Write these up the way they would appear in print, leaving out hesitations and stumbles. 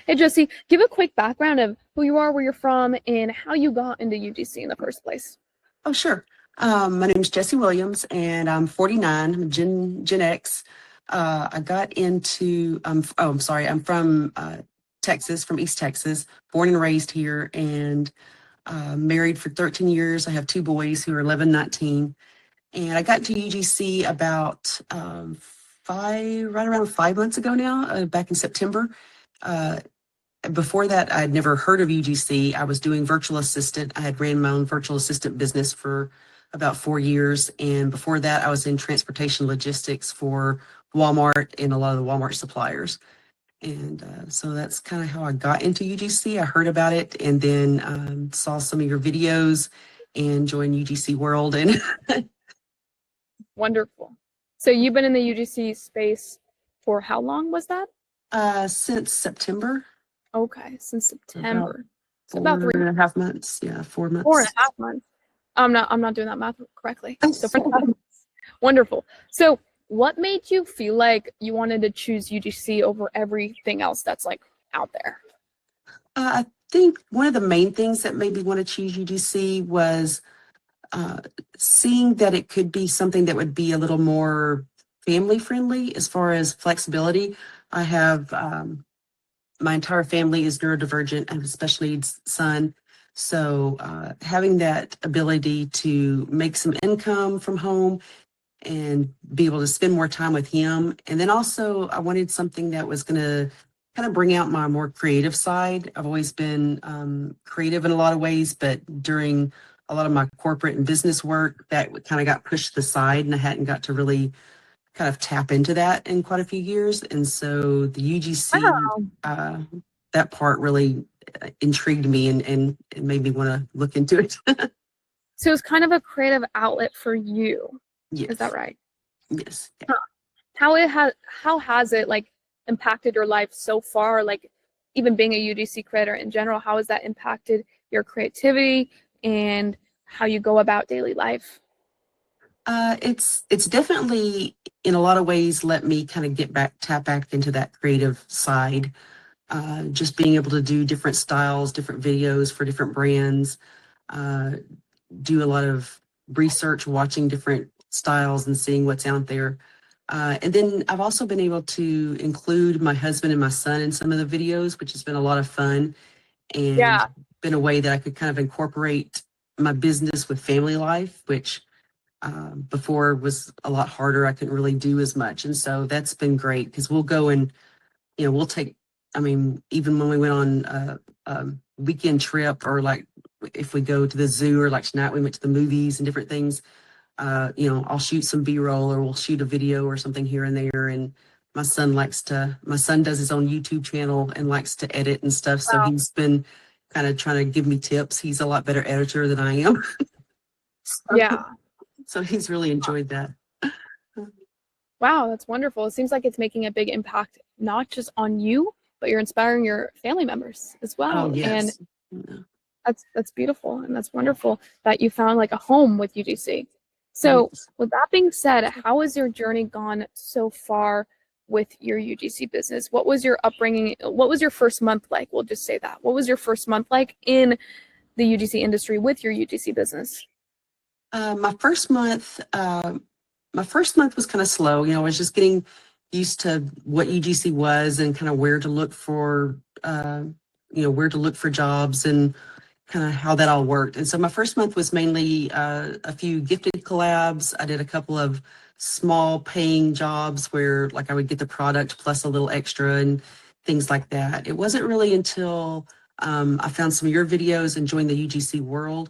Hey, Jesse, give a quick background of who you are, where you're from, and how you got into UGC in the first place. Oh, sure. My name is Jessy Williams, and I'm 49. I'm Gen X. I got into, I'm sorry, I'm from Texas, from East Texas, born and raised here, and married for 13 years. I have two boys who are 11, 19. And I got into UGC about right around 5 months ago now, back in September. Uh, Before that, I'd never heard of UGC. I was doing virtual assistant. I had ran my own virtual assistant business for about 4 years. And before that, I was in transportation logistics for Walmart and a lot of the Walmart suppliers. And so that's kind of how I got into UGC. I heard about it and then saw some of your videos and joined UGC World. And Wonderful. So you've been in the UGC space for how long was that? Since September. Okay, since September. About So about 4.5 months. Yeah, 4 months. 4.5 months. I'm not doing that math correctly. So 4.5 months. Wonderful. So what made you feel like you wanted to choose UGC over everything else that's like out there? I think one of the main things that made me want to choose UGC was seeing that it could be something that would be a little more family friendly as far as flexibility. I have my entire family is neurodivergent. I have a special needs son. So having that ability to make some income from home and be able to spend more time with him. And then also I wanted something that was going to kind of bring out my more creative side. I've always been creative in a lot of ways, but during a lot of my corporate and business work, that kind of got pushed to the side and I hadn't got to really kind of tap into that in quite a few years. And so the UGC, Wow. that part really intrigued me and made me want to look into it. So it's kind of a creative outlet for you. Yes. Is that right? Yes. Huh. How has it like impacted your life so far? Like even being a UGC creator in general, how has that impacted your creativity and how you go about daily life? It's definitely in a lot of ways let me kind of tap back into that creative side. Just being able to do different styles, different videos for different brands, do a lot of research, watching different styles and seeing what's out there. And then I've also been able to include my husband and my son in some of the videos, which has been a lot of fun and been a way that I could kind of incorporate my business with family life, which before was a lot harder. I couldn't really do as much. And so that's been great because we'll go and, we'll take, I mean, even when we went on a weekend trip or like if we go to the zoo or like tonight we went to the movies and different things, I'll shoot some B-roll or we'll shoot a video or something here and there. And my son does his own YouTube channel and likes to edit and stuff. So he's been kind of trying to give me tips. He's a lot better editor than I am. So he's really enjoyed that. Wow, that's wonderful. It seems like it's making a big impact, not just on you, but you're inspiring your family members as well. Oh, yes. And that's beautiful. And that's wonderful that you found like a home with UGC. So with that being said, how has your journey gone so far with your UGC business? What was your upbringing? What was your first month like? We'll just say that. What was your first month like in the UGC industry with your UGC business? My first month was kind of slow. I was just getting used to what UGC was and kind of where to look for, jobs and kind of how that all worked. And so my first month was mainly a few gifted collabs. I did a couple of small paying jobs where like I would get the product plus a little extra and things like that. It wasn't really until I found some of your videos and joined the UGC World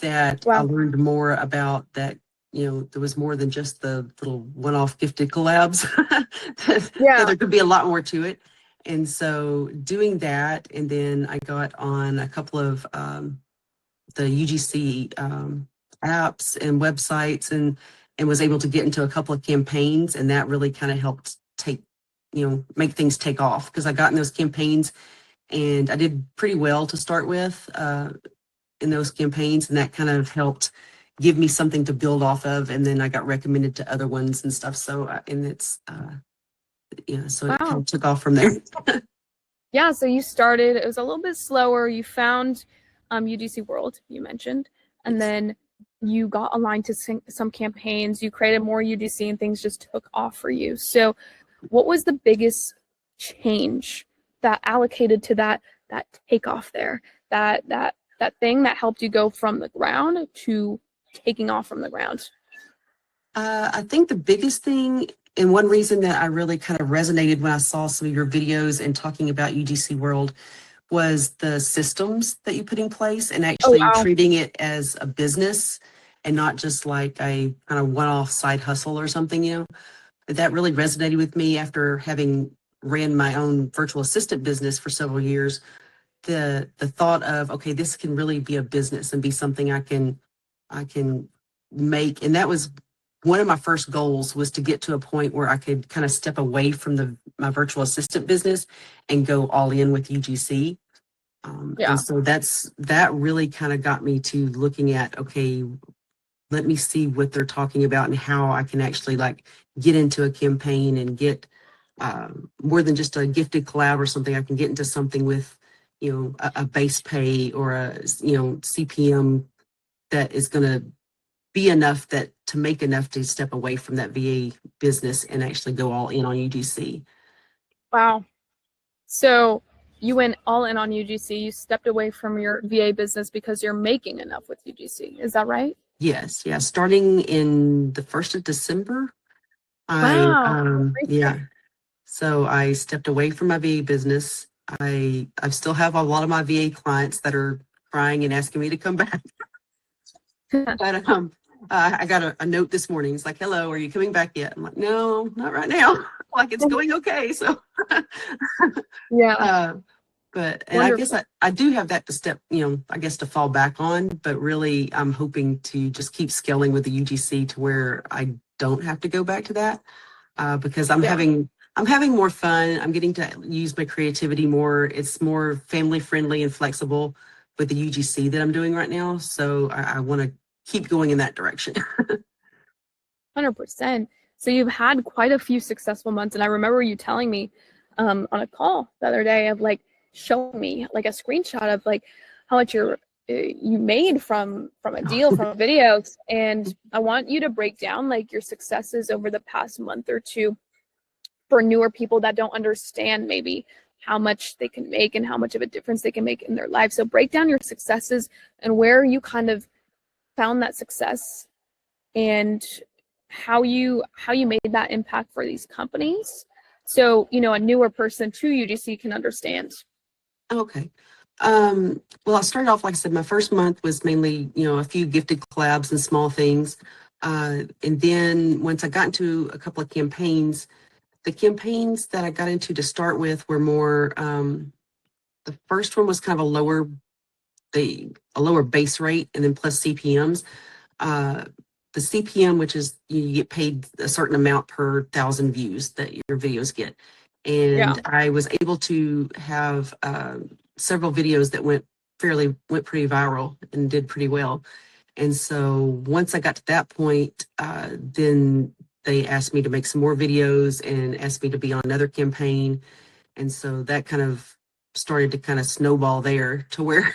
that I learned more about that, there was more than just the little one-off gifted collabs. That there could be a lot more to it. And so doing that, and then I got on a couple of the UGC apps and websites and was able to get into a couple of campaigns. And that really kind of helped make things take off because I got in those campaigns and I did pretty well to start with in those campaigns. And that kind of helped give me something to build off of. And then I got recommended to other ones and stuff. So, and it's, so it kind of took off from there. Yeah, so you started, it was a little bit slower. You found UGC World, you mentioned, and Yes. then you got aligned to some campaigns. You created more UGC and things just took off for you. So, what was the biggest change that allocated to that takeoff there? That thing that helped you go from the ground to taking off from the ground? I think the biggest thing, and one reason that I really kind of resonated when I saw some of your videos and talking about UGC World, was the systems that you put in place and Oh actually wow. treating it as a business and not just like a kind of one-off side hustle or something, That really resonated with me after having ran my own virtual assistant business for several years. The thought of, okay, this can really be a business and be something I can make. And that was one of my first goals, was to get to a point where I could kind of step away from my virtual assistant business and go all in with UGC. And Yeah. so that really kind of got me to looking at, okay, let me see what they're talking about and how I can actually like get into a campaign and get more than just a gifted collab or something. I can get into something with, a base pay or a, CPM that is going to be enough that to make enough to step away from that VA business and actually go all in on UGC. Wow. So you went all in on UGC. You stepped away from your VA business because you're making enough with UGC. Is that right? Yes, yeah. Starting in the 1st of December, Wow. yeah. So I stepped away from my VA business. I still have a lot of my VA clients that are crying and asking me to come back. But I got a note this morning. It's like, "Hello, are you coming back yet?" I'm like, "No, not right now." Like, it's going okay. So, Yeah. uh, and I guess Wonderful. I do have that to step, I guess to fall back on. But really, I'm hoping to just keep scaling with the UGC to where I don't have to go back to that, because Yeah. I'm having more fun. I'm getting to use my creativity more. It's more family friendly and flexible with the UGC that I'm doing right now. So I want to keep going in that direction. 100%. So you've had quite a few successful months. And I remember you telling me on a call the other day of like showing me like a screenshot of like how much you made from a deal from videos. And I want you to break down like your successes over the past month or two for newer people that don't understand maybe how much they can make and how much of a difference they can make in their life. So break down your successes and where you kind of found that success and how you made that impact for these companies. So, a newer person to UGC can understand. Okay. Well, I started off, like I said, my first month was mainly, a few gifted collabs and small things. And then once I got into a couple of campaigns, the campaigns that I got into to start with were more, the first one was kind of a lower base rate and then plus CPMs. Uh, the CPM, which is you get paid a certain amount per 1,000 views that your videos get. Yeah. And I was able to have several videos that went pretty viral and did pretty well. And so once I got to that point, then they asked me to make some more videos and asked me to be on another campaign. And so that kind of started to kind of snowball there to where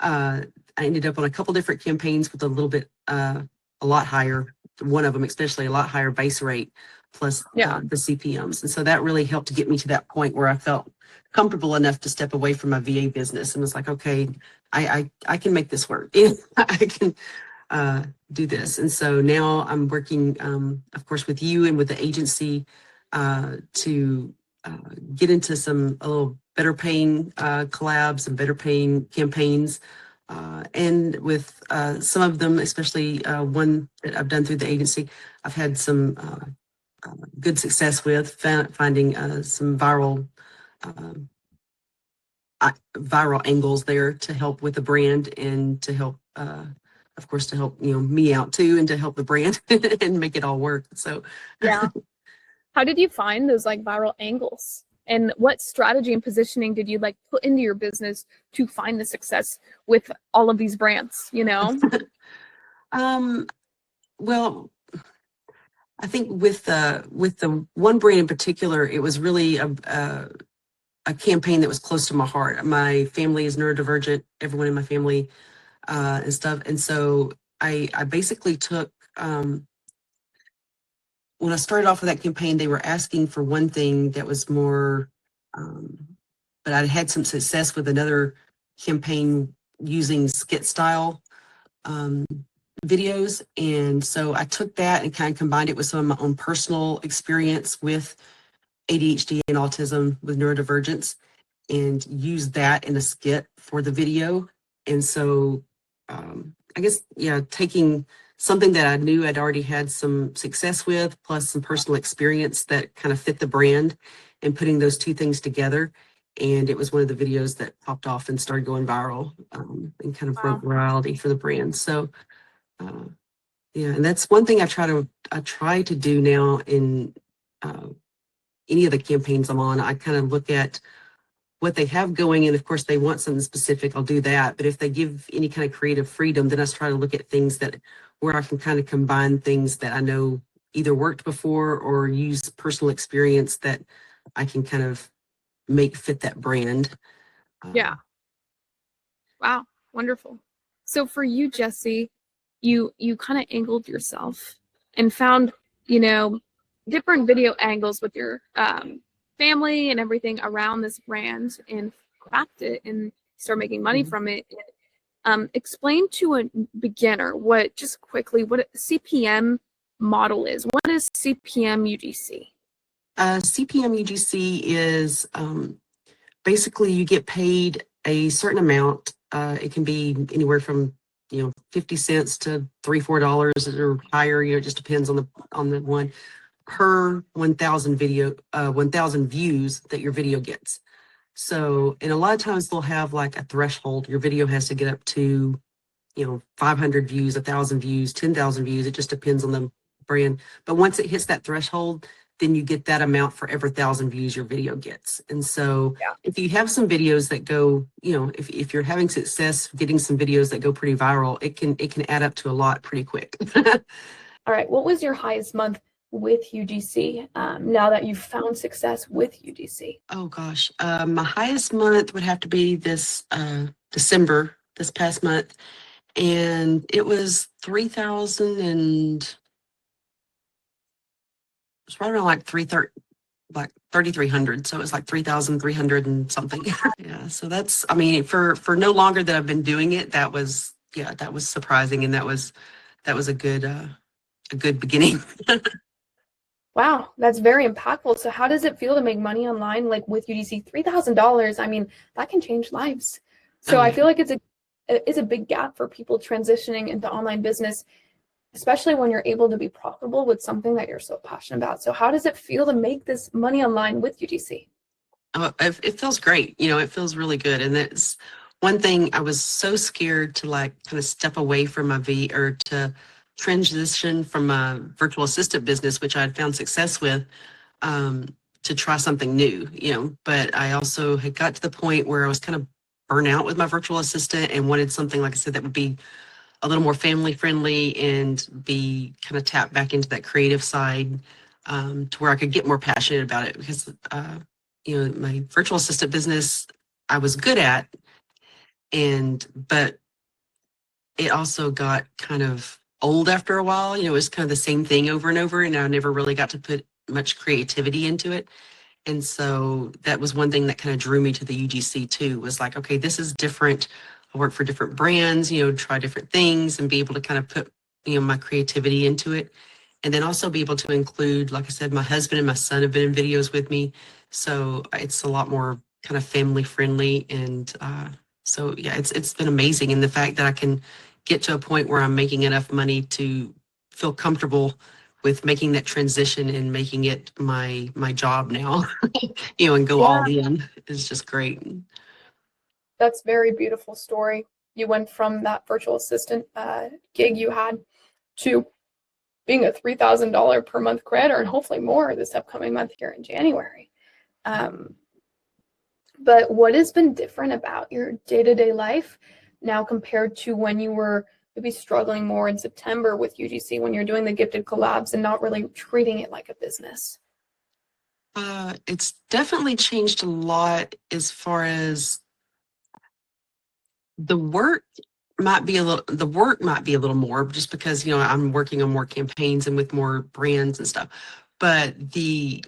I ended up on a couple different campaigns with a lot higher, one of them especially a lot higher base rate plus Yeah. the CPMs. And so that really helped to get me to that point where I felt comfortable enough to step away from my VA business and was like, okay, I can make this work. I can do this. And so now I'm working, of course, with you and with the agency to get into a little better paying collabs and better paying campaigns. And with some of them, especially one that I've done through the agency, I've had some good success with finding some um, viral angles there to help with the brand and to help, of course, to help me out too, and to help the brand and make it all work. So Yeah. How did you find those like viral angles? And what strategy and positioning did you like put into your business to find the success with all of these brands? um, well, I think with the one brand in particular, it was really a campaign that was close to my heart. My family is neurodivergent, everyone in my family and stuff. And so I basically took, when I started off with that campaign, they were asking for one thing that was more, but I had some success with another campaign using skit style um, videos. And so I took that and kind of combined it with some of my own personal experience with ADHD and autism with neurodivergence and used that in a skit for the video. And so I guess, yeah, taking something that I knew I'd already had some success with, plus some personal experience that kind of fit the brand, and putting those two things together. And it was one of the videos that popped off and started going viral and kind of broke virality for the brand. So uh, yeah, and that's one thing I try to do now in any of the campaigns I'm on. I kind of look at what they have going, and of course they want something specific, I'll do that. But if they give any kind of creative freedom, then I try to look at things that where I can kind of combine things that I know either worked before or use personal experience that I can kind of make fit that brand. Yeah. Wow. Wonderful. So for you, Jessy, you kind of angled yourself and found, you know, different video angles with your family and everything around this brand and craft it and start making money from it. Explain to a beginner just quickly what a CPM model is. What is CPM UGC? CPM UGC is basically you get paid a certain amount. It can be anywhere from 50 cents to $3-4 or higher. It just depends on the one per 1,000 1,000 views that your video gets. So, and a lot of times they'll have like a threshold. Your video has to get up to 500 views, 1,000 views, 10,000 views. It just depends on the brand. But once it hits that threshold, then you get that amount for every 1,000 views your video gets. And so if you have some videos that go, if you're having success getting some videos that go pretty viral, it can add up to a lot pretty quick. All right. What was your highest month with UGC now that you've found success with UGC? Oh gosh. My highest month would have to be this December, this past month. And it was 3,000 and it's right around like 3,300. So it was like 3,300 and something. Yeah. So that's, I mean, for no longer that I've been doing it, that was surprising. And that was a good beginning. Wow, that's very impactful. So how does it feel to make money online, like with UGC? $3,000, I mean, that can change lives. So I feel like it's a big gap for people transitioning into online business, especially when you're able to be profitable with something that you're so passionate about. So how does it feel to make this money online with UGC? Oh, it feels great. It feels really good. And that's one thing I was so scared to like kind of step away from or to transition from a virtual assistant business, which I had found success with, to try something new, but I also had got to the point where I was kind of burnt out with my virtual assistant and wanted something, like I said, that would be a little more family friendly and be kind of tapped back into that creative side, to where I could get more passionate about it because, my virtual assistant business I was good at, but it also got kind of old after a while. It was kind of the same thing over and over, and I never really got to put much creativity into it. And so that was one thing that kind of drew me to the UGC too, was like, okay, this is different. I work for different brands, try different things and be able to kind of put, my creativity into it. And then also be able to include, like I said, my husband and my son have been in videos with me. So it's a lot more kind of family friendly. And so, yeah, it's been amazing. And the fact that I can get to a point where I'm making enough money to feel comfortable with making that transition and making it my job now, and go all in is just great. That's a very beautiful story. You went from that virtual assistant gig you had to being a $3,000 per month creator and hopefully more this upcoming month here in January. But what has been different about your day-to-day life now compared to when you were maybe struggling more in September with UGC when you're doing the gifted collabs and not really treating it like a business? It's definitely changed a lot as far as the work the work might be a little more just because, I'm working on more campaigns and with more brands and stuff. But the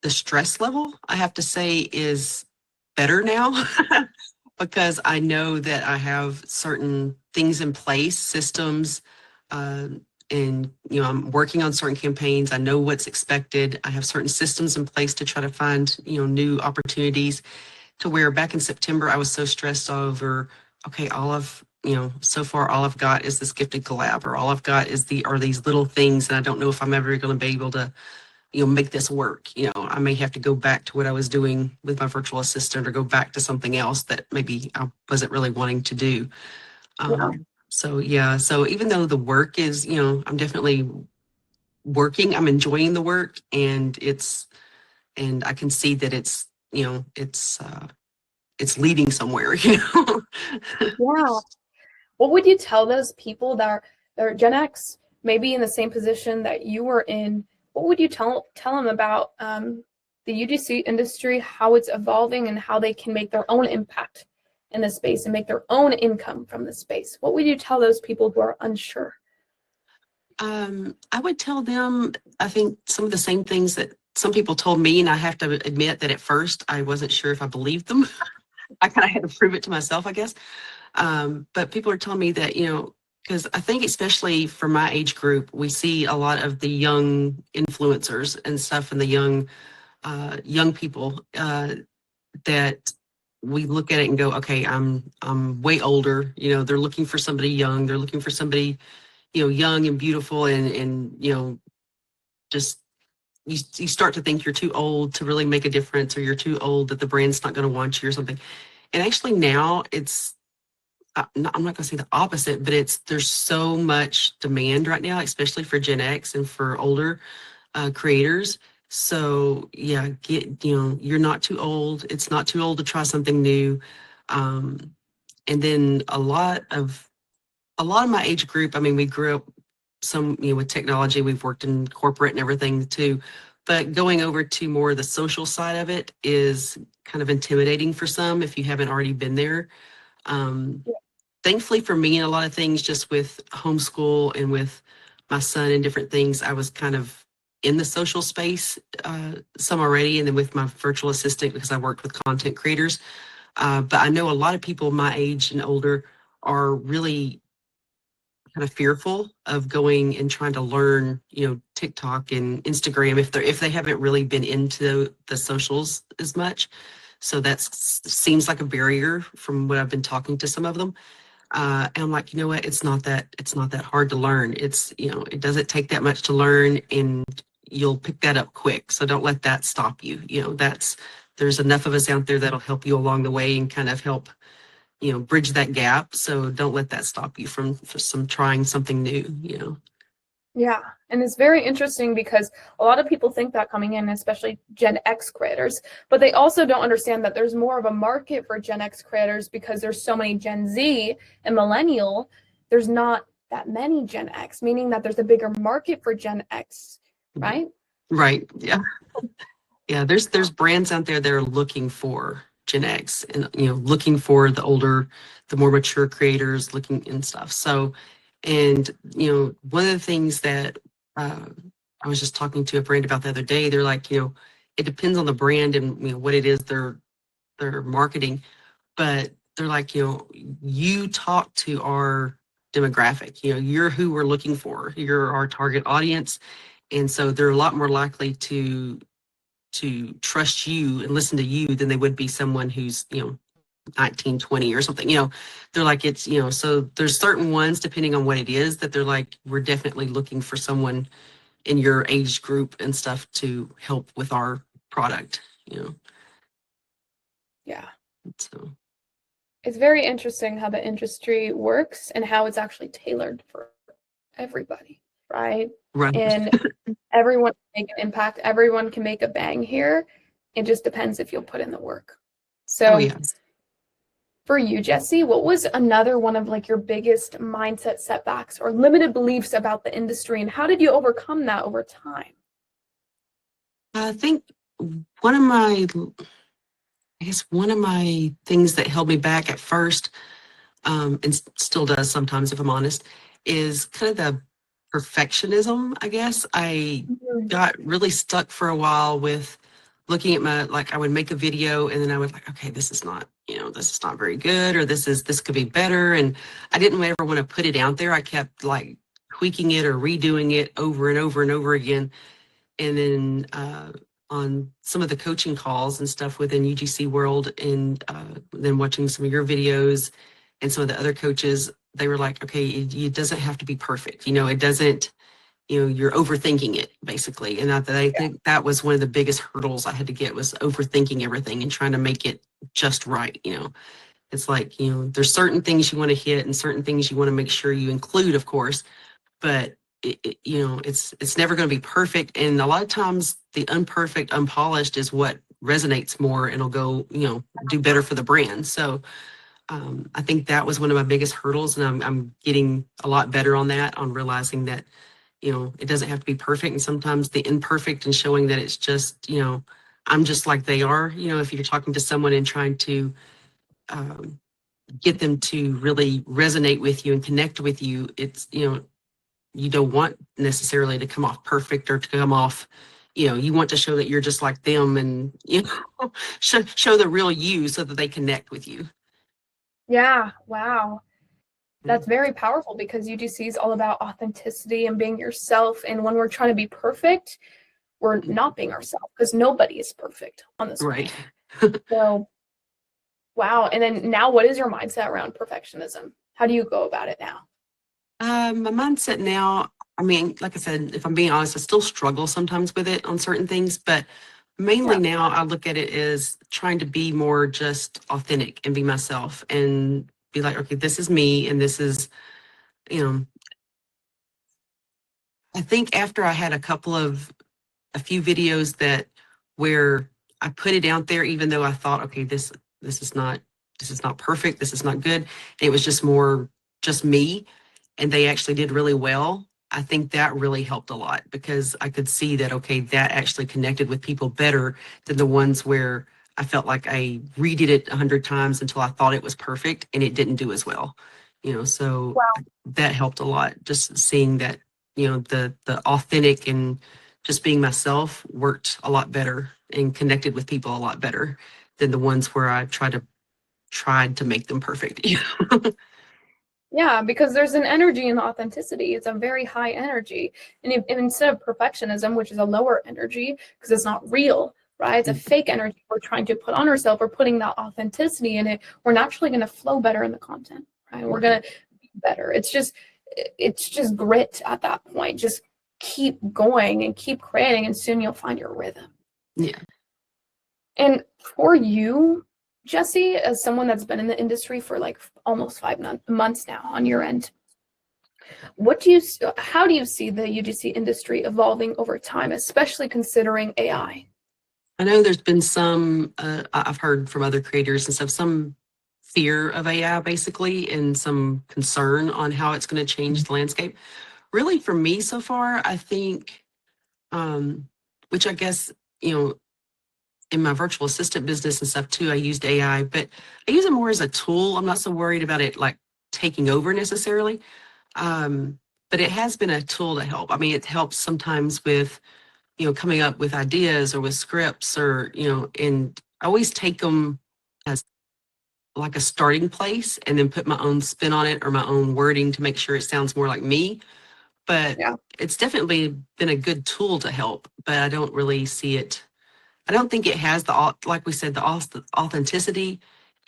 stress level, I have to say, is better now because I know that I have certain things in place, systems, uh, and I'm working on certain campaigns. I know what's expected. I have certain systems in place to try to find new opportunities. To where back in September I was so stressed over, okay, so far all I've got is this gifted collab, or all I've got is are these little things, and I don't know if I'm ever going to be able to make this work. I may have to go back to what I was doing with my virtual assistant, or go back to something else that maybe I wasn't really wanting to do. Yeah. So yeah, so even though the work is, I'm definitely working, I'm enjoying the work, and I can see that it's leading somewhere. Yeah. What would you tell those people that are Gen X, maybe in the same position that you were in? What would you tell them about the UGC industry, how it's evolving, and how they can make their own impact in this space and make their own income from this space? What would you tell those people who are unsure? I would tell them, I think, some of the same things that some people told me, and I have to admit that at first I wasn't sure if I believed them. I kind of had to prove it to myself, I guess. But people are telling me that, because I think especially for my age group, we see a lot of the young influencers and stuff, and the young people that we look at it and go, okay, I'm way older. They're looking for somebody young. They're looking for somebody, young and beautiful, and just you start to think you're too old to really make a difference, or you're too old that the brand's not going to want you or something. And actually now it's I'm not going to say the opposite, but there's so much demand right now, especially for Gen X and for older creators. So yeah, you're not too old. It's not too old to try something new. Um, and then a lot of my age group, I mean, we grew up with technology. We've worked in corporate and everything too, but going over to more of the social side of it is kind of intimidating for some if you haven't already been there. Um, Thankfully for me, and a lot of things, just with homeschool and with my son and different things, I was kind of in the social space some already, and then with my virtual assistant, because I worked with content creators. But I know a lot of people my age and older are really kind of fearful of going and trying to learn, TikTok and Instagram if they haven't really been into the socials as much. So that seems like a barrier from what I've been talking to some of them. And I'm like, you know what? It's not that hard to learn. It doesn't take that much to learn, and you'll pick that up quick. So don't let that stop you. There's enough of us out there that'll help you along the way and kind of help, bridge that gap. So don't let that stop you from trying something new. Yeah, and it's very interesting because a lot of people think that coming in, especially Gen X creators, but they also don't understand that there's more of a market for Gen X creators because there's so many Gen Z and millennial. There's not that many Gen X, meaning that there's a bigger market for Gen X, right? Right. Yeah. Yeah. There's brands out there that are looking for Gen X, and looking for the more mature creators, looking and stuff. So, and one of the things that I was just talking to a brand about the other day, they're like, it depends on the brand and what it is they're marketing, but they're like, you talk to our demographic, you're who we're looking for, you're our target audience, and so they're a lot more likely to trust you and listen to you than they would be someone who's 19, 20 or something. They're like, it's so there's certain ones, depending on what it is, that they're like, we're definitely looking for someone in your age group and stuff to help with our product. Yeah. So It's very interesting how the industry works and how it's actually tailored for everybody, right? right. And everyone can make an impact, everyone can make a bang here. It just depends if you'll put in the work. Oh So yeah. for you, Jessy, what was another one of like your biggest mindset setbacks or limited beliefs about the industry, and how did you overcome that over time? I think one of my, I guess one of my things that held me back at first, and still does sometimes, if I'm honest, is kind of the perfectionism, I guess. I Mhm. got really stuck for a while with looking at like I would make a video and then I would like, okay, this is not, this is not very good, or this could be better. And I didn't ever want to put it out there. I kept like tweaking it or redoing it over and over and over again. And then on some of the coaching calls and stuff within UGC world, and then watching some of your videos and some of the other coaches, they were like, okay, it doesn't have to be perfect. It doesn't, you're overthinking it basically. And I think that was one of the biggest hurdles I had to get, was overthinking everything and trying to make it just right. It's like, there's certain things you want to hit and certain things you want to make sure you include, of course, but it's never going to be perfect. And a lot of times the unperfect, unpolished is what resonates more and will go, do better for the brand. So I think that was one of my biggest hurdles, and I'm getting a lot better on that, on realizing that, it doesn't have to be perfect. And sometimes the imperfect and showing that it's just, I'm just like they are, if you're talking to someone and trying to get them to really resonate with you and connect with you, it's, you don't want necessarily to come off perfect or to come off, you want to show that you're just like them, and, show the real you so that they connect with you. Yeah, wow. Yeah. That's very powerful, because UGC is all about authenticity and being yourself. And when we're trying to be perfect, we're not being ourselves, because nobody is perfect on this Right. planet. So, wow. And then now, what is your mindset around perfectionism? How do you go about it now? My mindset now, I mean, like I said, if I'm being honest, I still struggle sometimes with it on certain things, but mainly Yeah. now I look at it as trying to be more just authentic and be myself and be like, okay, this is me, and this is, you know, I think after I had a few videos that where I put it out there, even though I thought, okay, this is not perfect, this is not good. It was just more just me, and they actually did really well. I think that really helped a lot, because I could see that, okay, that actually connected with people better than the ones where I felt like I redid it 100 times until I thought it was perfect and it didn't do as well. So Wow. that helped a lot. Just seeing that, the authentic and just being myself worked a lot better and connected with people a lot better than the ones where I tried to make them perfect. Yeah, because there's an energy in authenticity. It's a very high energy. And instead of perfectionism, which is a lower energy because it's not real, right? It's a fake energy we're trying to put on ourselves. We're putting that authenticity in it. We're naturally going to flow better in the content, right? We're going to be better. It's just grit at that point. Just keep going and keep creating, and soon you'll find your rhythm. Yeah. And for you, Jessy, as someone that's been in the industry for like almost 5 months now on your end, how do you see the UGC industry evolving over time, especially considering AI? I know there's been some, I've heard from other creators and stuff, some fear of AI basically, and some concern on how it's going to change the landscape. Really, for me so far, I think, which I guess, in my virtual assistant business and stuff too, I used AI, but I use it more as a tool. I'm not so worried about it like taking over necessarily. Um, but it has been a tool to help. I mean, it helps sometimes with, coming up with ideas or with scripts, or, and I always take them as like a starting place and then put my own spin on it or my own wording to make sure it sounds more like me. But Yeah, it's definitely been a good tool to help, but I don't really see it. I don't think it has like we said, the authenticity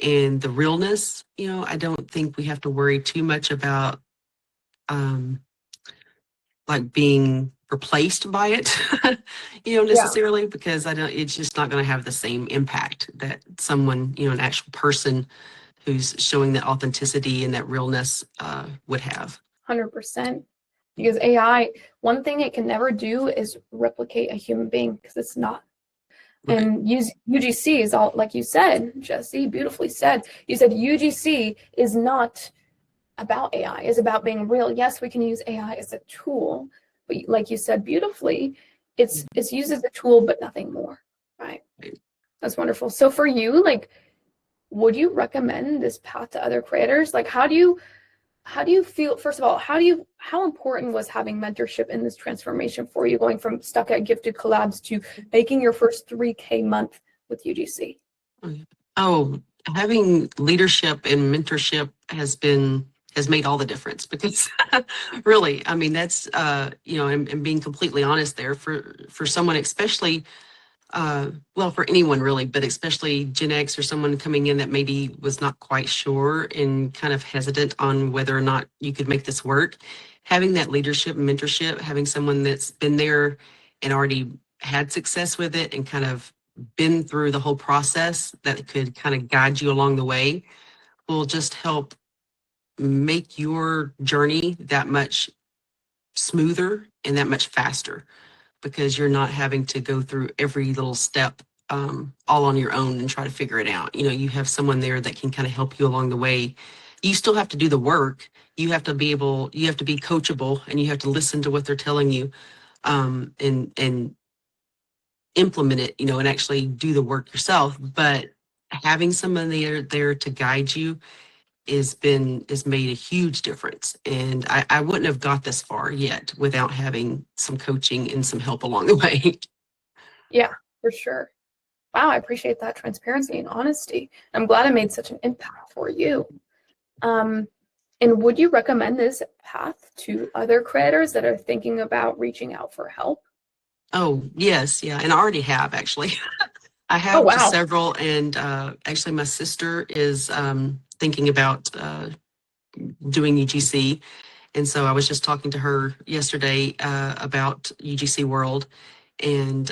and the realness. I don't think we have to worry too much about, um, like being replaced by it, yeah, necessarily, because I don't, it's just not going to have the same impact that someone, an actual person who's showing that authenticity and that realness would have. 100%. Because AI, one thing it can never do is replicate a human being, because it's not. Right. And UGC is all, like you said, Jessy, beautifully said. You said UGC is not about AI, is about being real. Yes, we can use AI as a tool, but like you said beautifully, it's used as a tool, but nothing more. Right. That's wonderful. So for you, like, would you recommend this path to other creators? Like, how do you feel, first of all, how important was having mentorship in this transformation for you, going from stuck at gifted collabs to making your first 3K month with UGC? Oh, having leadership and mentorship has made all the difference because really, I mean, that's and being completely honest there for someone, especially well, for anyone really, but especially Gen X or someone coming in that maybe was not quite sure and kind of hesitant on whether or not you could make this work. Having that leadership and mentorship, having someone that's been there and already had success with it and kind of been through the whole process that could kind of guide you along the way will just help make your journey that much smoother and that much faster because you're not having to go through every little step all on your own and try to figure it out. You have someone there that can kind of help you along the way. You still have to do the work. You have to be coachable, and you have to listen to what they're telling you, and implement it, and actually do the work yourself. But having someone there to guide you has made a huge difference. And I wouldn't have got this far yet without having some coaching and some help along the way. Yeah, for sure. Wow, I appreciate that transparency and honesty. I'm glad I made such an impact for you. And would you recommend this path to other creators that are thinking about reaching out for help? Oh, yes. Yeah. And I already have actually. I Oh, have to wow. several. And actually, my sister is thinking about doing UGC. And so I was just talking to her yesterday about UGC World. And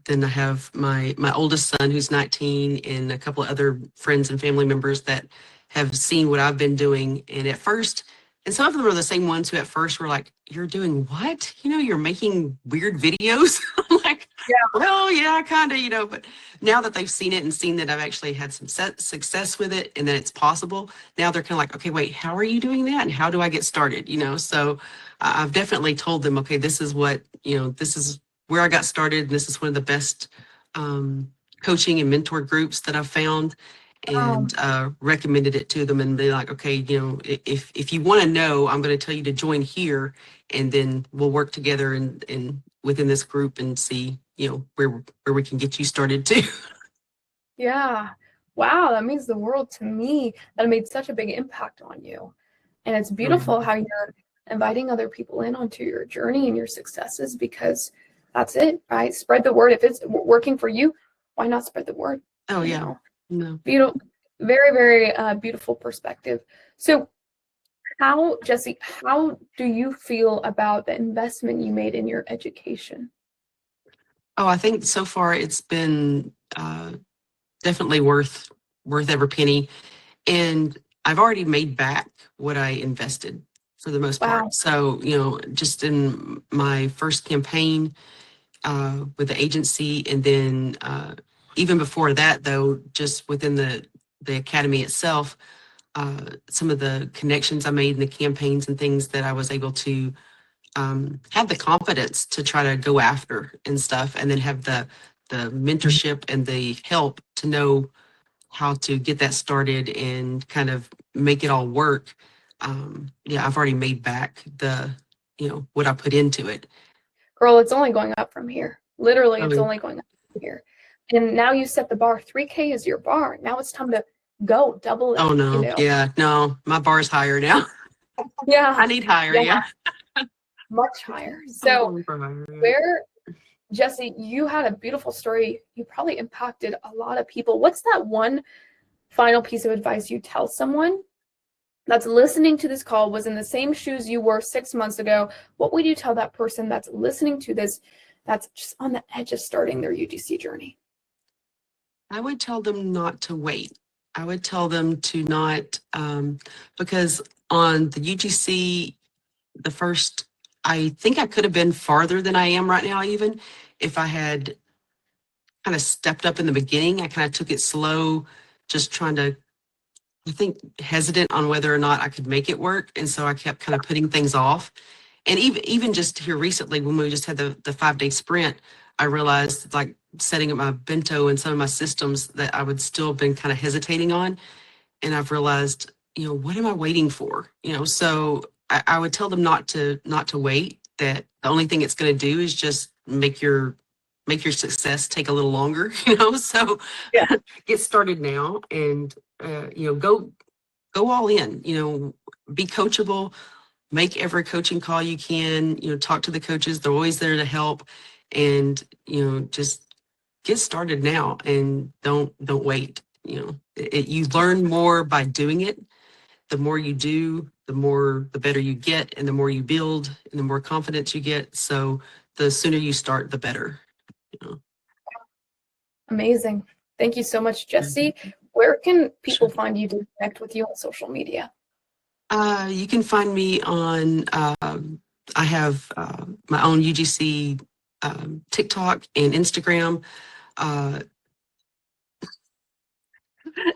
then I have my oldest son, who's 19, and a couple of other friends and family members that have seen what I've been doing. And at first, and some of them are the same ones who at first were like, "You're doing what? You're making weird videos." I'm like, Yeah. "Well, yeah, kind of, But now that they've seen it and seen that I've actually had some success with it and that it's possible, now they're kind of like, "Okay, wait, how are you doing that? And how do I get started?" So I've definitely told them, "Okay, this is what, this is where I got started. And this is one of the best coaching and mentor groups that I've found," and recommended it to them. And they're like, "Okay, if you want to know, I'm going to tell you to join here, and then we'll work together and within this group and see, where we can get you started too." Yeah. Wow, that means the world to me. That made such a big impact on you. And it's beautiful how you're inviting other people in onto your journey and your successes, because that's it, right? Spread the word. If it's working for you, why not spread the word? Oh, You yeah. know? No. Beautiful, very, very beautiful perspective. So Jessy, how do you feel about the investment you made in your education? Oh, I think so far it's been definitely worth every penny. And I've already made back what I invested for the most Wow. part. So, just in my first campaign with the agency, and then even before that, though, just within the academy itself, some of the connections I made in the campaigns and things that I was able to have the confidence to try to go after and stuff, and then have the mentorship and the help to know how to get that started and kind of make it all work. Yeah, I've already made back what I put into it. Girl, it's only going up from here. Literally, it's Oh, only going up from here. And now you set the bar. 3K is your bar. Now it's time to go double it, oh no, yeah, no, my bar's higher now. Yeah. I need higher, yeah. Much higher. I'm So going for higher, yeah. where, Jessy, you had a beautiful story. You probably impacted a lot of people. What's that one final piece of advice you tell someone that's listening to this call, was in the same shoes you were 6 months ago? What would you tell that person that's listening to this, that's just on the edge of starting their UGC journey? I would tell them not to wait. I would tell them to not, because on the UGC, I think I could have been farther than I am right now, even if I had kind of stepped up in the beginning. I kind of took it slow, just trying to, I think, hesitant on whether or not I could make it work. And so I kept kind of putting things off. And even just here recently, when we just had the 5-day sprint, I realized, like, setting up my bento and some of my systems that I would still have been kind of hesitating on. And I've realized, what am I waiting for? So I would tell them not to wait, that the only thing it's going to do is just make your success take a little longer, so Yeah. get started now and, go all in, be coachable, make every coaching call you can, talk to the coaches. They're always there to help, and, just get started now and don't wait. You learn more by doing it. The more you do, the better you get, and the more you build and the more confidence you get. So the sooner you start, the better. Amazing. Thank you so much, Jessy. Where can people find you to connect with you on social media? You can find me on, I have my own UGC TikTok and Instagram.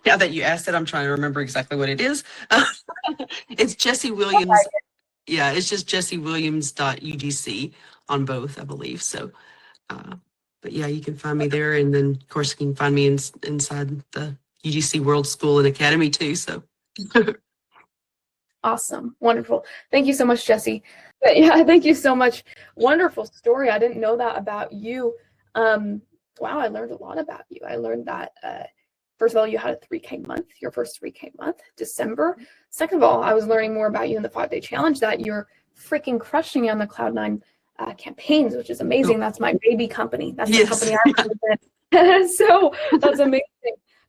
Now that you asked it, I'm trying to remember exactly what it is. It's Jessy Williams. Yeah, it's just jessywilliams.ugc on both, I believe. So, but yeah, you can find me there. And then, of course, you can find me inside the UGC World School and Academy too. So. Awesome. Wonderful. Thank you so much, Jessy. But yeah, thank you so much. Wonderful story. I didn't know that about you. Wow, I learned a lot about you. I learned that, first of all, you had a 3K month, your first 3K month, December. Second of all, I was learning more about you in the 5-day challenge, that you're freaking crushing on the Cloud9 campaigns, which is amazing. That's my baby company. That's the company I represent. So that's amazing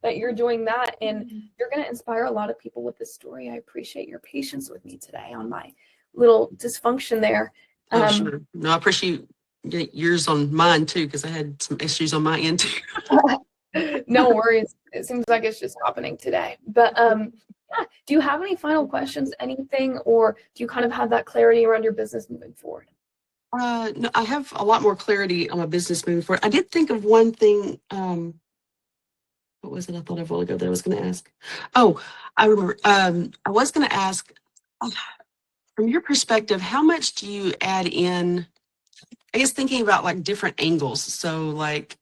that you're doing that, and you're going to inspire a lot of people with this story. I appreciate your patience with me today on my little dysfunction there. Sure. No, I appreciate yours on mine too, because I had some issues on my end too. No worries. It seems like it's just happening today. But yeah, do you have any final questions, anything, or do you kind of have that clarity around your business moving forward? No, I have a lot more clarity on my business moving forward. I did think of one thing. What was it? I thought of a while ago that I was going to ask. Oh, I remember. I was going to ask, from your perspective, how much do you add in? I guess thinking about like different angles. So like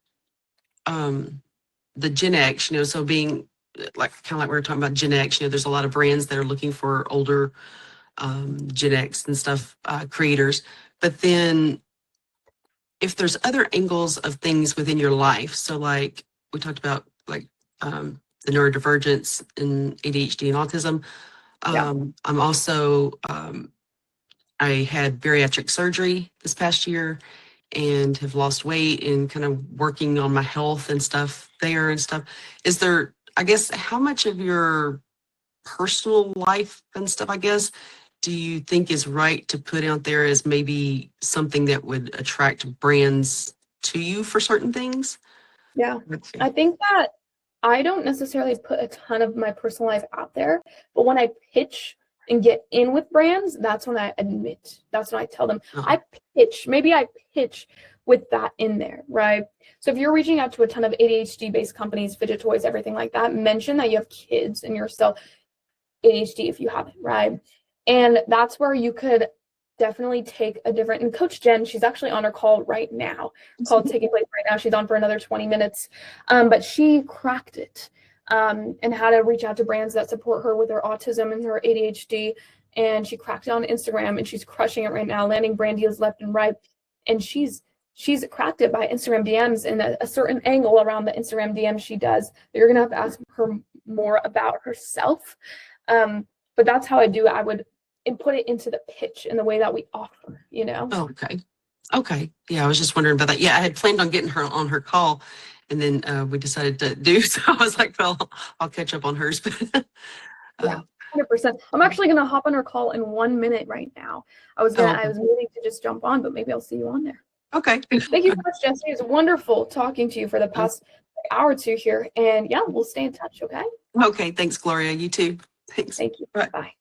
the Gen X, so being like kind of like we were talking about Gen X, there's a lot of brands that are looking for older Gen X and stuff, creators. But then if there's other angles of things within your life, so like we talked about like the neurodivergence and ADHD and autism. I'm also, I had bariatric surgery this past year and have lost weight and kind of working on my health and stuff there and stuff. Is there, I guess, how much of your personal life and stuff, I guess, do you think is right to put out there as maybe something that would attract brands to you for certain things? Yeah, I think that I don't necessarily put a ton of my personal life out there, but when I pitch and get in with brands, that's when I admit, that's when I tell them, maybe I pitch with that in there, right? So if you're reaching out to a ton of ADHD-based companies, fidget toys, everything like that, mention that you have kids and you're still ADHD if you haven't, right? And that's where you could definitely take a different, and Coach Jen, she's actually on her call right now, taking place right now. She's on for another 20 minutes, but she cracked it and how to reach out to brands that support her with her autism and her ADHD. And she cracked it on Instagram, and she's crushing it right now, landing brand deals left and right. And she's cracked it by Instagram DMs and a certain angle around the Instagram DMs she does. You're gonna have to ask her more about herself. But that's how I do it. I would put it into the pitch in the way that we offer, Okay. Yeah, I was just wondering about that. Yeah, I had planned on getting her on her call, and then we decided to do, so I was like, well, I'll catch up on hers. Yeah, 100%. I'm actually going to hop on her call in 1 minute right now. I was meaning to just jump on, but maybe I'll see you on there. Okay. Thank you so much, Jessy. It's wonderful talking to you for the past hour or two here. And yeah, we'll stay in touch, okay? Okay, thanks, Gloria. You too. Thanks. Thank you. Bye. Bye.